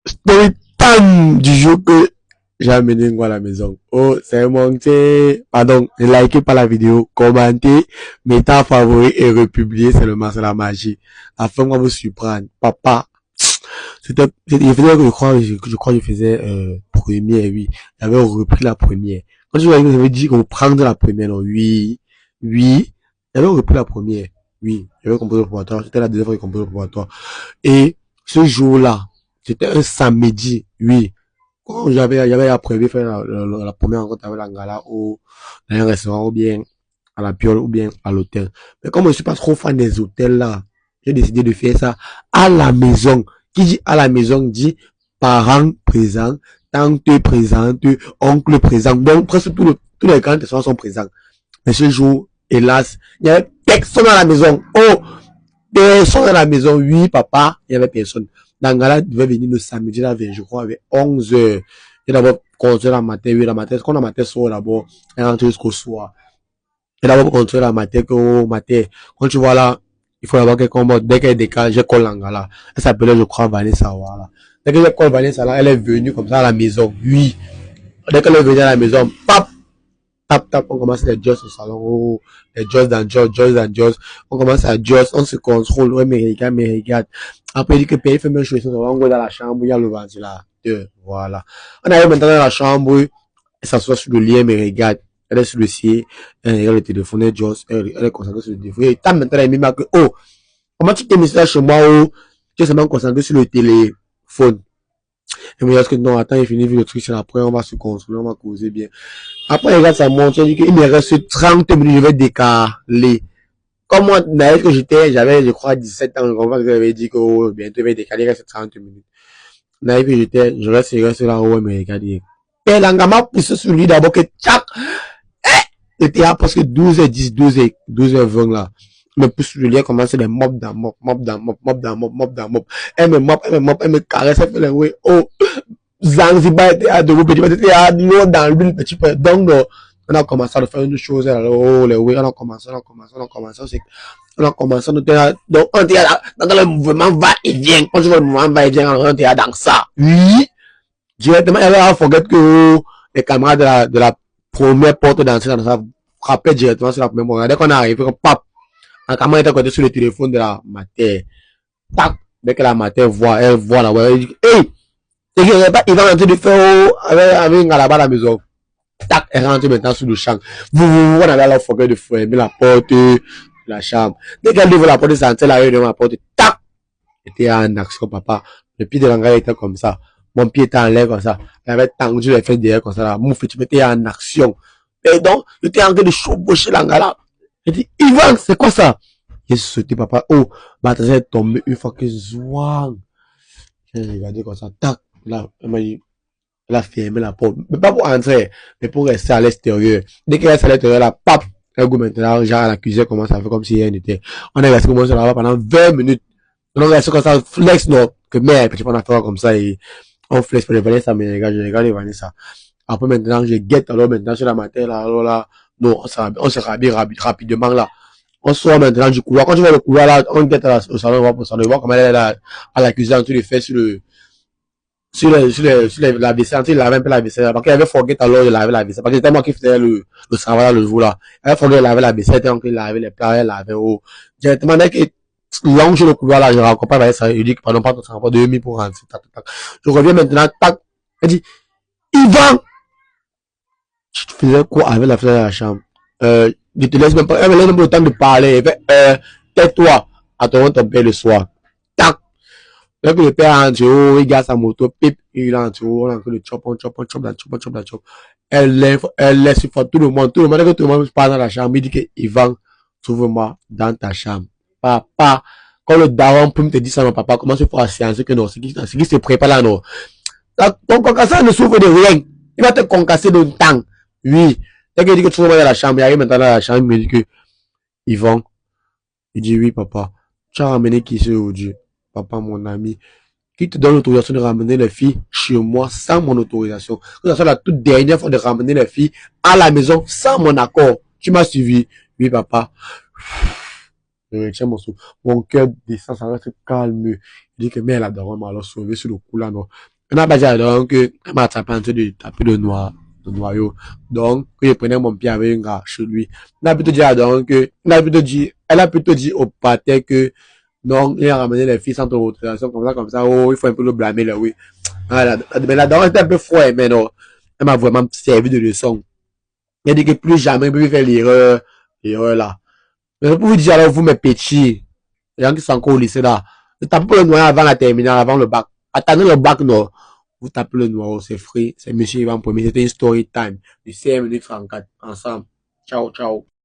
Story time du jour que j'ai amené Ngo à la maison. Oh, c'est mon pardon, ne likez pas la vidéo, commentez, mettez en favori et republiez seulement, c'est la magie. Afin qu'on vous surprenne. Papa, je faisais, je crois que je faisais, première, oui. J'avais repris la première. Quand je vous avais dit qu'on prendre la première, non, oui, oui. J'avais repris la première, oui. J'avais composé le probatoire, c'était la deuxième fois que j'ai composé le probatoire. Et ce jour-là, c'était un samedi, oui. Quand j'avais prévu faire la première rencontre avec l'Angala dans un restaurant ou bien à la Piole ou bien à l'hôtel. Mais comme je suis pas trop fan des hôtels là, j'ai décidé de faire ça à la maison. Qui dit à la maison dit parents présents, tante présente, oncle présent. Donc presque tous les grands sont présents. Mais ce jour, hélas, il y avait personne à la maison. Oh! Personne à la maison. Oui, papa, il y avait personne. Dangala devait venir le samedi, là, je crois, avec 11 heures. Et d'abord, construire la matin, oui, la matin, quand la matin sort d'abord, elle rentre jusqu'au soir. Et d'abord, construire la matin, qu'au matin. Quand tu vois là, il faut avoir quelqu'un mode. Dès qu'elle décale, j'ai collé l'angala. Elle s'appelait, je crois, Vanessa, voilà. Dès que j'ai collé Vanessa, là, elle est venue comme ça à la maison. Oui. Dès qu'elle est venue à la maison, pap, tap, tap, on commence les jobs au salon, oh, les jobs dans jobs. On commence à jobs, on se contrôle, ouais, mais regarde. Après, il dit que pays fait même chose, on va dans la chambre, il y a le ventilateur, voilà. On arrive maintenant dans la chambre, elle s'assoit sur le lit, mais regarde. Elle est sur le siège, elle regarde le téléphone, elle est concentrée sur le téléphone. Et tant maintenant, elle me dit que, oh, comment tu t'es mis ça chez moi, oh, tu es seulement concentré sur le téléphone. Et me dit que non, attends, il finit le truc, c'est après, on va se consoler, on va causer bien. Après, il regarde sa montre, il dit qu'il me reste 30 minutes, je vais décaler. Comme moi, naïf que j'étais, j'avais, je crois, 17 ans, je comprends que j'avais dit que, oh, bientôt, je vais décaler, il reste 30 minutes. Naïf que j'étais, je reste là, oh, mais regardez. Et l'angama poussé sur lui d'abord que, tchac, c'était à presque 12h10, 12h20 là. Me pousse sur lui, elle commence les mop dans mop. Elle me caresse, elle fait les oui, oh, Zanzibar était à deux petit peu, c'était à l'eau dans l'huile petit peu. Donc, on a commencé à faire une chose, oh, les oui, on a commencé, donc, on était là, dans le mouvement va-et-vient. Quand je vois le mouvement va-et-vient, on était là dans ça. Oui. Directement, elle a forget que les camarades de la première porte d'entrée dans ça frappaient directement sur la première porte. Dès qu'on est arrivé, pap, la camarade était côté sur le téléphone de la mater. Tac, dès que la mater voit, elle voit la voix, elle dit, hey! Il va rentrer de faire avec un là-bas à la maison. Tac, elle rentre maintenant sous le champ. Vous on avait la forget de fermer la porte de la chambre. Dès qu'elle ouvre la porte de santé, elle arrive devant la porte. Tac! Était en action, papa. Le pied de l'engrais était comme ça. Mon pied était en l'air comme ça. Elle avait tendu les fesses derrière comme ça. Là. Mon tu étais en action. Et donc, j'étais en train de chevaucher l'angala. J'ai dit, Ivan, c'est quoi ça? J'ai sauté, papa. Oh, ma tête est tombée une fois que zouang. J'ai regardé comme ça. Tac. Là, elle m'a dit, elle a fermé la porte. Mais pas pour entrer, mais pour rester à l'extérieur. Dès qu'elle reste à l'extérieur, là, pap. Elle go maintenant, genre, à la cuisine commence à faire comme si elle était. On est resté comme ça là-bas pendant 20 minutes. On est resté comme ça, flex, non. Que merde, petit peu, on a fait comme ça et on flex pour les Vanessa, mais je regarde les Vanessa. Après maintenant, je guette alors maintenant sur la matin, là, alors là, non, on se rhabille rapidement là. On sort maintenant du couloir. Quand tu vois le couloir là, on guette au salon, on va pour salon, on voit comment elle est là, à la cuisine, tu les fais sur la vaisselle, il lavait un peu la vaisselle, parce qu'il avait forget alors de laver la vaisselle, parce que c'était moi qui faisais le travail le jour là. Elle avait forget de laver la vaisselle, donc il lavait les plats, elle lavait au, directement, dès qu'il longe le couloir là, je rencontre pas ça, il dit que pardon, pas ton transport de demi pour rentrer, tac, tac. Je reviens maintenant, tac, elle dit, Yvan, tu faisais quoi avec la fenêtre de la chambre? Je te laisse même pas, elle me laisse même pas le temps de parler, elle fait, tais-toi, attends ton père le soir. Tac. Dès que le père rentre, oh, il garde sa moto, pip, il rentre, oh, on a le chop, on chop. Elle laisse faire tout le monde, dès que tout le monde passe dans la chambre, il dit que Yvan, trouve-moi dans ta chambre. Papa, quand le daron peut te dire ça, non, papa, comment tu fais à séance que non, ce qui se prépare là, non. Ton concasseur ne souffre de rien. Il va te concasser de temps. Oui. Dès qu'il dit que tu trouves dans la chambre, il arrive maintenant dans la chambre, il me dit que Yvan, il dit oui, papa. Tu as ramené qui c'est aujourd'hui? Papa, mon ami, qui te donne l'autorisation de ramener les filles chez moi sans mon autorisation. Que ce soit la toute dernière fois de ramener les filles à la maison sans mon accord. Tu m'as suivi? Oui, papa. Je retiens mon souffle. Mon cœur descend, ça reste calme. Il dit que mais elle a d'abord alors sauvé sur le coup là, non. On n'a pas dit donc que elle m'a tapé en train de taper le noyau. Donc, que je prenais mon pied avec un gars chez lui. On a plutôt dit donc que, elle a plutôt dit au pater que, non, il a ramené les filles sans autorisation, comme ça, oh, il faut un peu le blâmer, là, oui. Voilà. Mais là, donc, elle était un peu froide, mais non. Elle m'a vraiment servi de leçon. Elle a dit que plus jamais, il peut faire l'erreur là. Mais pour vous dire, alors, vous, mes petits, les gens qui sont encore au lycée là, ne tapez pas le noyau avant la terminale, avant le bac. Attendez le bac, non. Vous tapez le noyau, c'est free. C'est monsieur Ivan Premier. C'était une story time de 5 minutes 34 ensemble. Ciao, ciao.